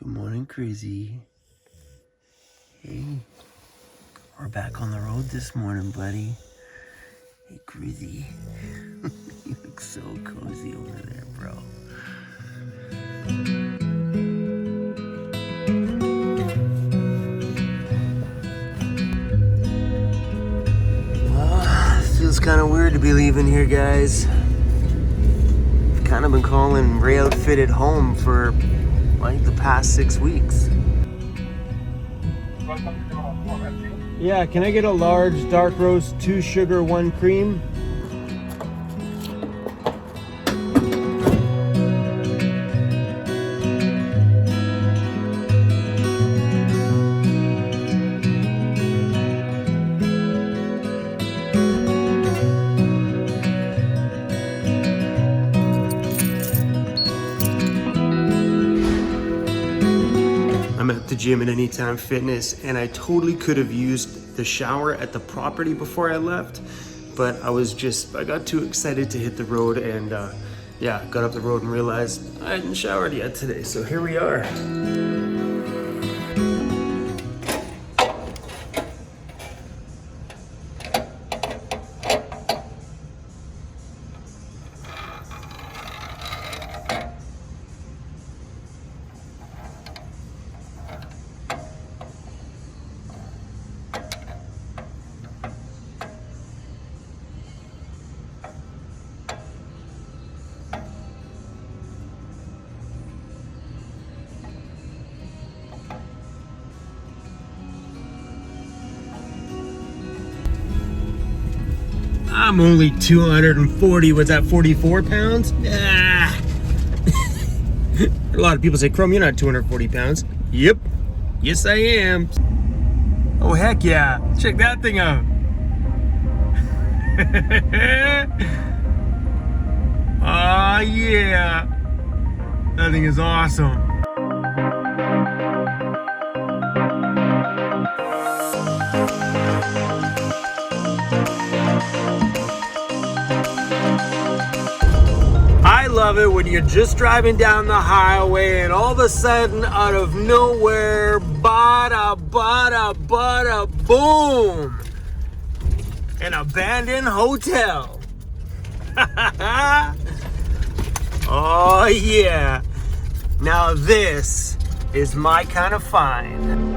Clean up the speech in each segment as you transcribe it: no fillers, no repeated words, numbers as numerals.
Good morning, Crizzy. Hey, we're back on the road this morning, buddy. Hey, Crizzy. You look so cozy over there, bro. Feels kind of weird to be leaving here, guys. I've kind of been calling Ray Outfitted home for like the past 6 weeks. Yeah, can I get a large dark roast, 2 sugar, 1 cream? I'm at the gym at Anytime Fitness, and I totally could have used the shower at the property before I left, but I got too excited to hit the road, and yeah, got up the road and realized I hadn't showered yet today, so here we are. I'm only 240, what's that, 44 pounds? Ah. A lot of people say, Chrome, you're not 240 pounds. Yep, yes I am. Oh heck yeah, check that thing out. Oh yeah, that thing is awesome. I love it when you're just driving down the highway and all of a sudden, out of nowhere, bada, bada, bada, boom! An abandoned hotel. Oh yeah. Now this is my kind of find.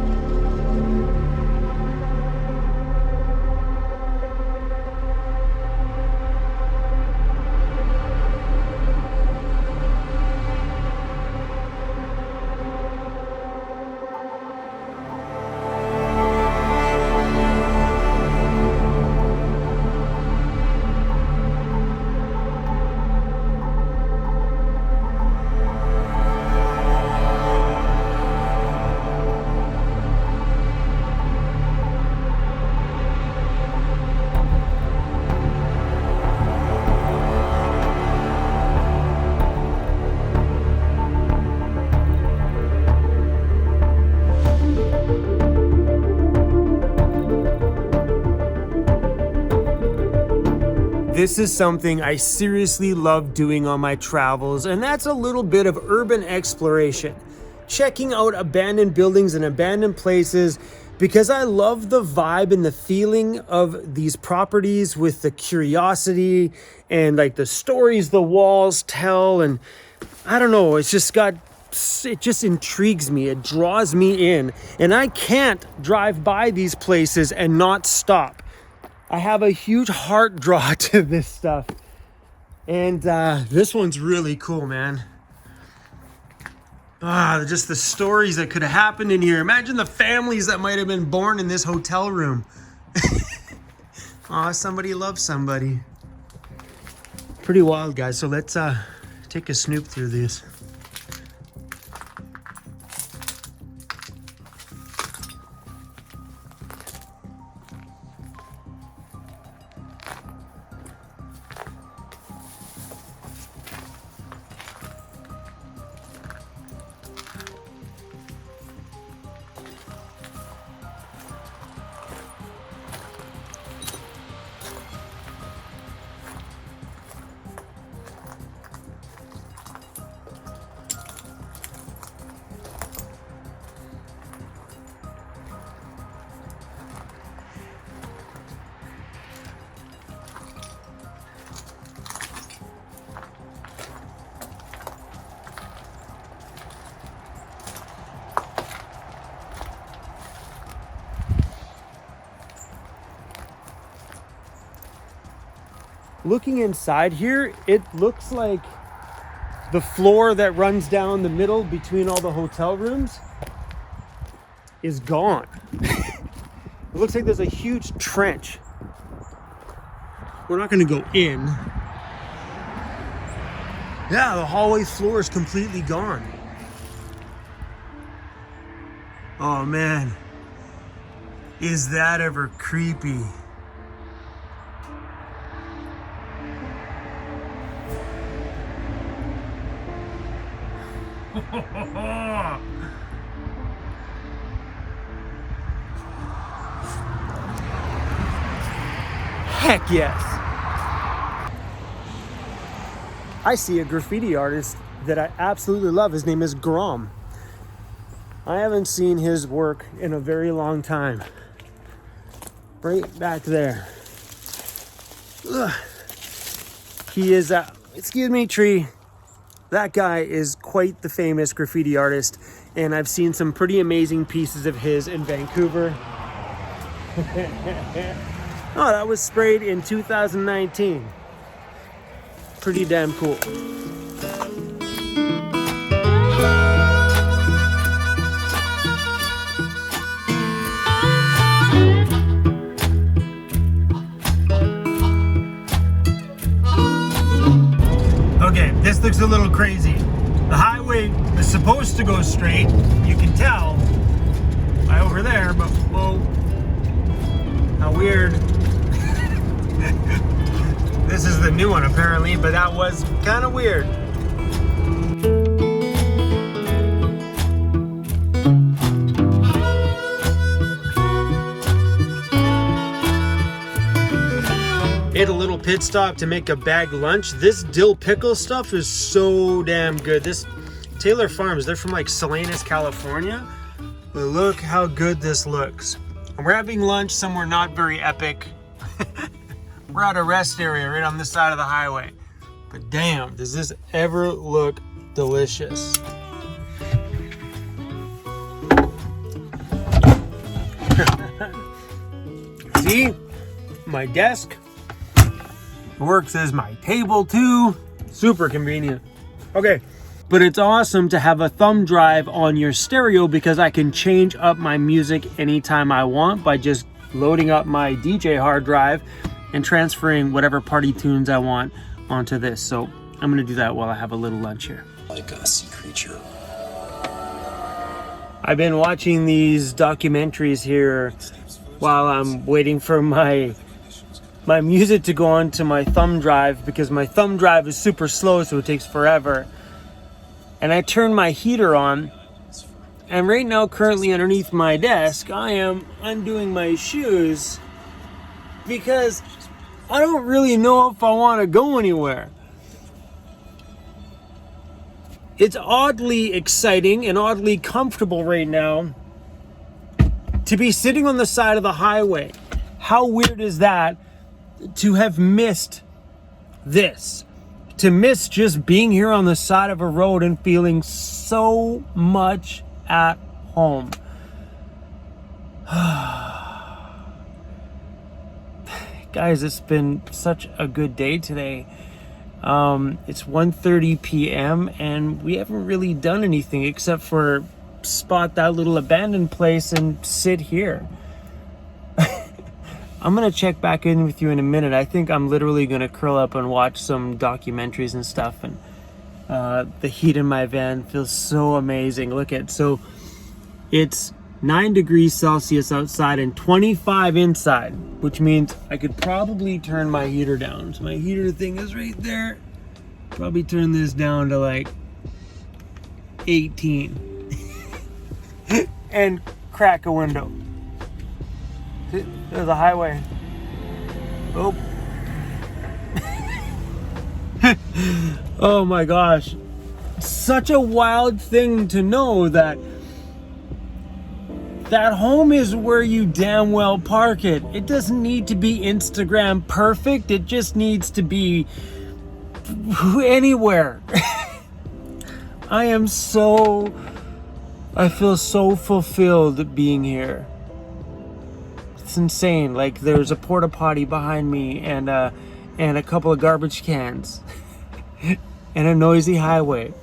This is something I seriously love doing on my travels, and that's a little bit of urban exploration. Checking out abandoned buildings and abandoned places, because I love the vibe and the feeling of these properties with the curiosity and like the stories the walls tell, and I don't know, it just intrigues me, it draws me in, and I can't drive by these places and not stop. I have a huge heart draw to this stuff, and this one's really cool, man. Just the stories that could have happened in here. Imagine the families that might have been born in this hotel room. Somebody loves somebody. Pretty wild, guys. So let's take a snoop through this. looking inside here, it looks like the floor that runs down the middle between all the hotel rooms is gone. It looks like there's a huge trench. We're not going to go in. Yeah, the hallway floor is completely gone. Oh man, is that ever creepy? Heck yes. I see a graffiti artist that I absolutely love. His name is Grom. I haven't seen his work in a very long time. Right back there. Ugh. He is, excuse me, tree. That guy is quite the famous graffiti artist, and I've seen some pretty amazing pieces of his in Vancouver. Oh, that was sprayed in 2019. Pretty damn cool. Okay, this looks a little crazy. The highway is supposed to go straight. You can tell by over there, but whoa, how weird. This is the new one apparently, but that was kind of weird. Ate a little pit stop to make a bag lunch. This dill pickle stuff is so damn good. This Taylor Farms, they're from like Salinas, California. But look how good this looks. And we're having lunch somewhere not very epic. We're at a rest area right on this side of the highway. But damn, does this ever look delicious. See, my desk works as my table too. Super convenient. Okay, but it's awesome to have a thumb drive on your stereo because I can change up my music anytime I want by just loading up my DJ hard drive and transferring whatever party tunes I want onto this. So I'm gonna do that while I have a little lunch here. Like a sea creature. I've been watching these documentaries here while I'm waiting for my music to go onto my thumb drive because my thumb drive is super slow, so it takes forever. And I turn my heater on, and right now, currently underneath my desk, I am undoing my shoes because I don't really know if I want to go anywhere. It's oddly exciting and oddly comfortable right now to be sitting on the side of the highway. How weird is that to have missed this? To miss just being here on the side of a road and feeling so much at home. Guys, it's been such a good day today. It's 1:30 p.m. and we haven't really done anything except for spot that little abandoned place and sit here. I'm gonna check back in with you in a minute. I think I'm literally gonna curl up and watch some documentaries and stuff, and the heat in my van feels so amazing. Look at, so it's 9 degrees Celsius outside and 25 inside, which means I could probably turn my heater down. So my heater thing is right there. Probably turn this down to like 18 and crack a window. There's a highway. Oh. Oh my gosh. Such a wild thing to know that home is where you damn well park it. It doesn't need to be Instagram perfect. It just needs to be anywhere. I feel so fulfilled being here. It's insane. Like, there's a porta potty behind me, and and a couple of garbage cans and a noisy highway,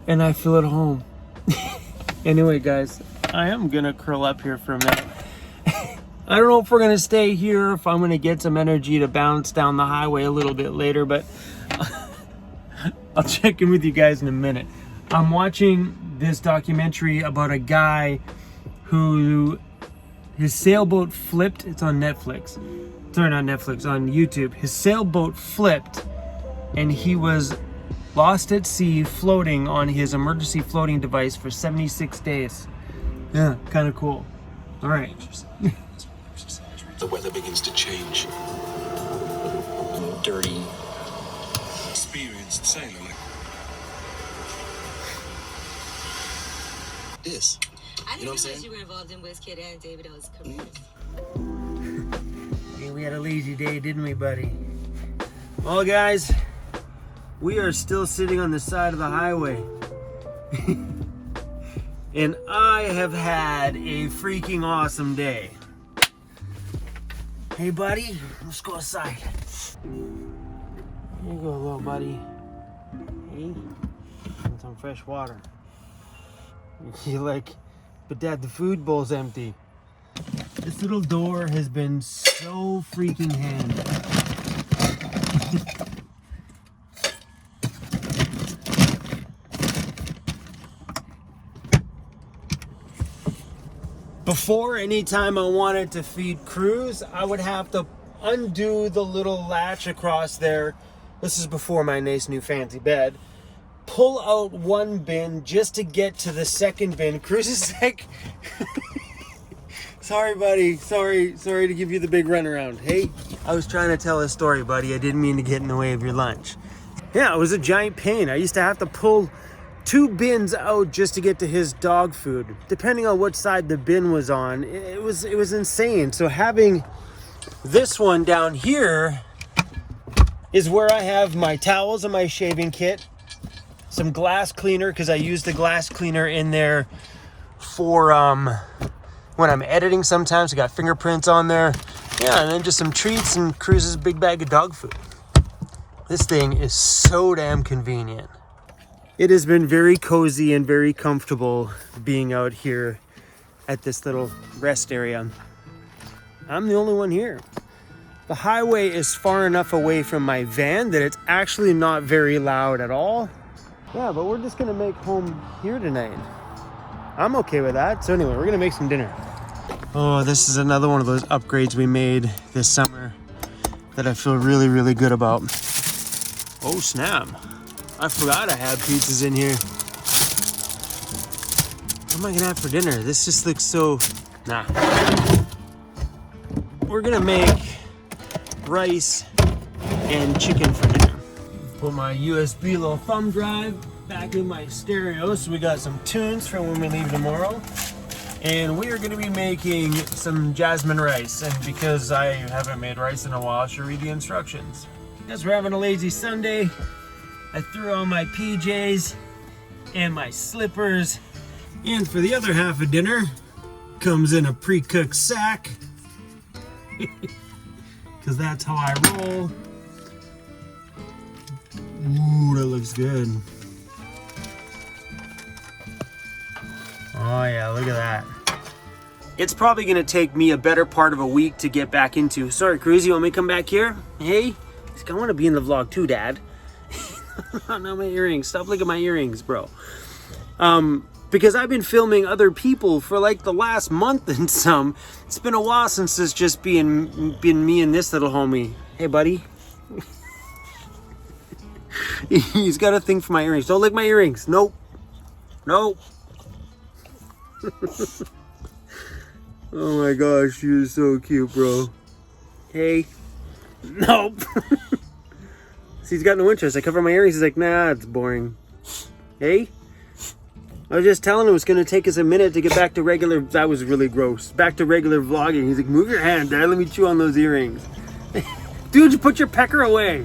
and I feel at home. Anyway, guys, I am gonna curl up here for a minute. I don't know if we're gonna stay here, if I'm gonna get some energy to bounce down the highway a little bit later, but I'll check in with you guys in a minute. I'm watching this documentary about a guy who his sailboat flipped. It's on Netflix. Sorry, not Netflix, on YouTube. His sailboat flipped and he was lost at sea floating on his emergency floating device for 76 days. Yeah, kind of cool. All right. The weather begins to change. Dirty, experienced sailor like this. I didn't realize you were involved in WizKid and David O's careers. Hey, we had a lazy day, didn't we, buddy? Well, guys, we are still sitting on the side of the highway. And I have had a freaking awesome day. Hey, buddy, let's go outside. Here you go, little buddy. Hey, want some fresh water. You're like, but Dad, the food bowl's empty. This little door has been so freaking handy. Before, anytime I wanted to feed Cruz, I would have to undo the little latch across there. This is before my nice new fancy bed. Pull out one bin just to get to the second bin. Cruz is like, sorry, buddy. Sorry to give you the big runaround. Hey, I was trying to tell a story, buddy. I didn't mean to get in the way of your lunch. Yeah, it was a giant pain. I used to have to pull 2 bins out just to get to his dog food. Depending on what side the bin was on, it was insane. So having this one down here is where I have my towels and my shaving kit, some glass cleaner, because I use the glass cleaner in there for when I'm editing sometimes. I got fingerprints on there. Yeah, and then just some treats and Cruz's big bag of dog food. This thing is so damn convenient. It has been very cozy and very comfortable being out here at this little rest area. I'm the only one here. The highway is far enough away from my van that it's actually not very loud at all. Yeah, but we're just gonna make home here tonight. I'm okay with that. So anyway, we're gonna make some dinner. Oh, this is another one of those upgrades we made this summer that I feel really, really good about. Oh, snap. I forgot I had pizzas in here. What am I gonna have for dinner? This just looks so... Nah. We're gonna make rice and chicken for dinner. Put my USB little thumb drive back in my stereo, so we got some tunes for when we leave tomorrow. And we are gonna be making some jasmine rice. And because I haven't made rice in a while, I should read the instructions. Guess we're having a lazy Sunday. I threw on my PJs and my slippers. And for the other half of dinner, comes in a pre-cooked sack. Because that's how I roll. Ooh, that looks good. Oh yeah, look at that. It's probably gonna take me a better part of a week to get back into. Sorry, Cruz, you want me to come back here? Hey, I want to be in the vlog too, Dad. Not my earrings. Stop looking at my earrings, bro. Because I've been filming other people for like the last month and some. It's been a while since it's just been me and this little homie. Hey, buddy. He's got a thing for my earrings. Don't lick my earrings. Nope. Nope. Oh my gosh, you're so cute, bro. Hey. Nope. See, he's got no interest. I cover my earrings. He's like, nah, it's boring. Hey? I was just telling him it's going to take us a minute to get back to regular... That was really gross. Back to regular vlogging. He's like, move your hand, Dad. Let me chew on those earrings. Dude, you put your pecker away.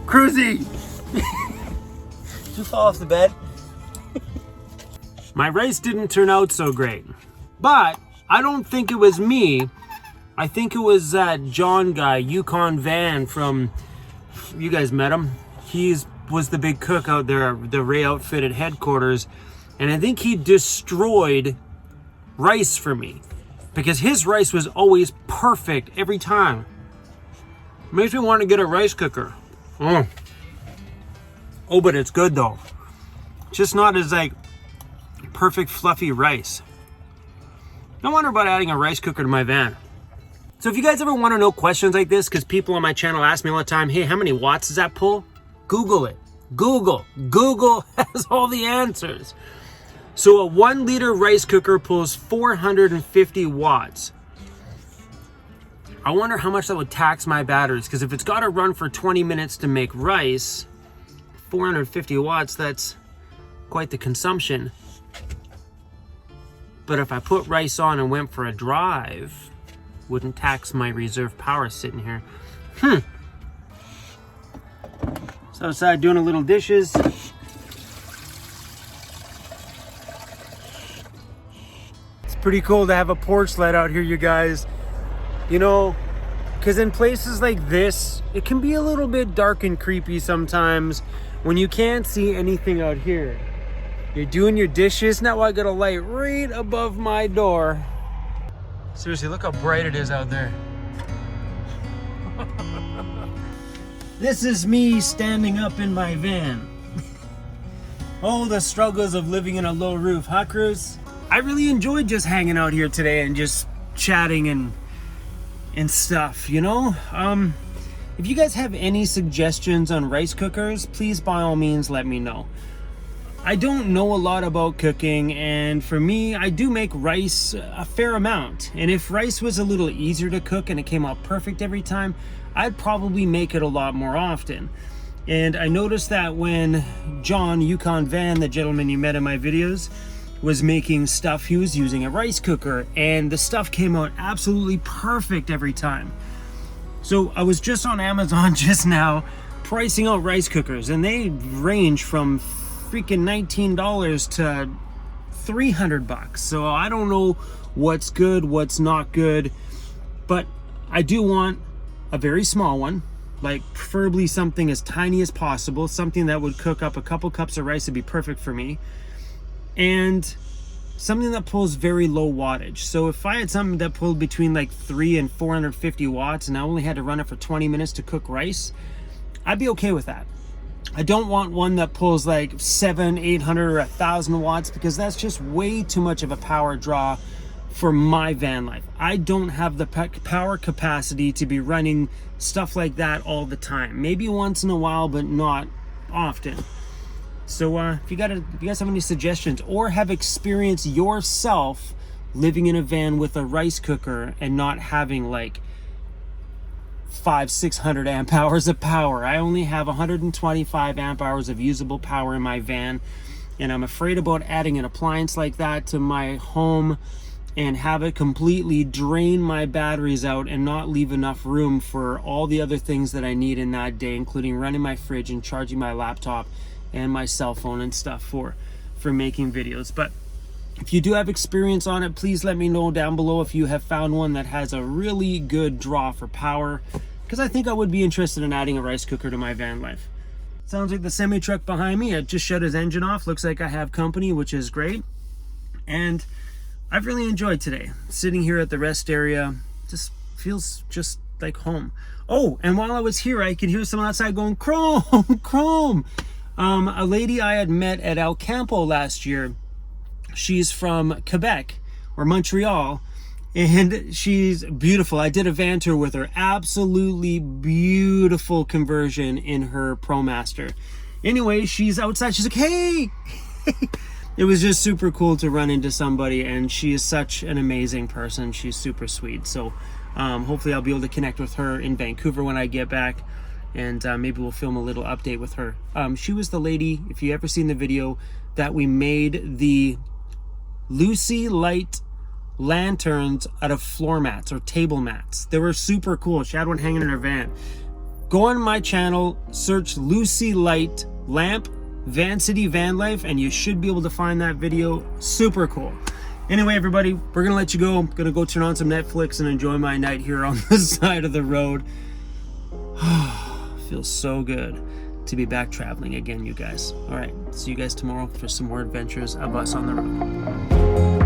Cruzy. Did you fall off the bed? My rice didn't turn out so great. But I don't think it was me. I think it was that John guy, Yukon Van from, you guys met him. Was the big cook out there at the Ray Outfitted headquarters. And I think he destroyed rice for me because his rice was always perfect every time. Makes me want to get a rice cooker. Oh, but it's good though. Just not as like perfect fluffy rice. I wonder about adding a rice cooker to my van. So if you guys ever want to know questions like this, because people on my channel ask me all the time, hey, how many watts does that pull? Google it. Google has all the answers. So a 1 liter rice cooker pulls 450 watts. I wonder how much that would tax my batteries, because if it's got to run for 20 minutes to make rice, 450 watts, that's quite the consumption. But if I put rice on and went for a drive, wouldn't tax my reserve power sitting here. So outside doing a little dishes. It's pretty cool to have a porch light out here, you guys. You know, because in places like this, it can be a little bit dark and creepy sometimes when you can't see anything out here. You're doing your dishes. Now I got a light right above my door. Seriously, look how bright it is out there. This is me standing up in my van. Oh, the struggles of living in a low roof, huh, Cruz? I really enjoyed just hanging out here today and just chatting and stuff, you know? If you guys have any suggestions on rice cookers, please by all means let me know. I don't know a lot about cooking, and for me, I do make rice a fair amount. And if rice was a little easier to cook and it came out perfect every time, I'd probably make it a lot more often. And I noticed that when John, Yukon Van, the gentleman you met in my videos, was making stuff, he was using a rice cooker, and the stuff came out absolutely perfect every time. So I was just on Amazon just now pricing out rice cookers, and they range from freaking $19 to $300. So I don't know what's good, what's not good, but I do want a very small one, like preferably something as tiny as possible, something that would cook up a couple cups of rice would be perfect for me, and something that pulls very low wattage. So if I had something that pulled between like 3 and 450 watts and I only had to run it for 20 minutes to cook rice, I'd be okay with that. I don't want one that pulls like 700, 800 or 1,000 watts, because that's just way too much of a power draw for my van life. I don't have the power capacity to be running stuff like that all the time. Maybe once in a while, but not often. So if you guys have any suggestions or have experienced yourself living in a van with a rice cooker and not having like 500-600 amp hours of power. I only have 125 amp hours of usable power in my van, and I'm afraid about adding an appliance like that to my home and have it completely drain my batteries out and not leave enough room for all the other things that I need in that day, including running my fridge and charging my laptop and my cell phone and stuff for making videos. But if you do have experience on it, please let me know down below if you have found one that has a really good draw for power, because I think I would be interested in adding a rice cooker to my van life. Sounds like the semi truck behind me, it just shut his engine off. Looks like I have company, which is great. And I've really enjoyed today. Sitting here at the rest area just feels just like home. Oh, and while I was here, I could hear someone outside going, Chrome, Chrome. A lady I had met at El Campo last year. She's from Quebec or Montreal, and she's beautiful. I did a van tour with her. Absolutely beautiful conversion in her ProMaster. Anyway, she's outside. She's like, hey. It was just super cool to run into somebody, and she is such an amazing person. She's super sweet. So hopefully I'll be able to connect with her in Vancouver when I get back, and maybe we'll film a little update with her. She was the lady, if you ever seen the video, that we made the Lucy Light lanterns out of floor mats or table mats. They were super cool. She had one hanging in her van. Go on my channel, search Lucy Light lamp Van City Van Life, and you should be able to find that video. Super cool. Anyway, everybody, we're gonna let you go. I'm gonna go turn on some Netflix and enjoy my night here on the side of the road. Feels so good to be back traveling again, you guys. All right, see you guys tomorrow for some more adventures of us on the road.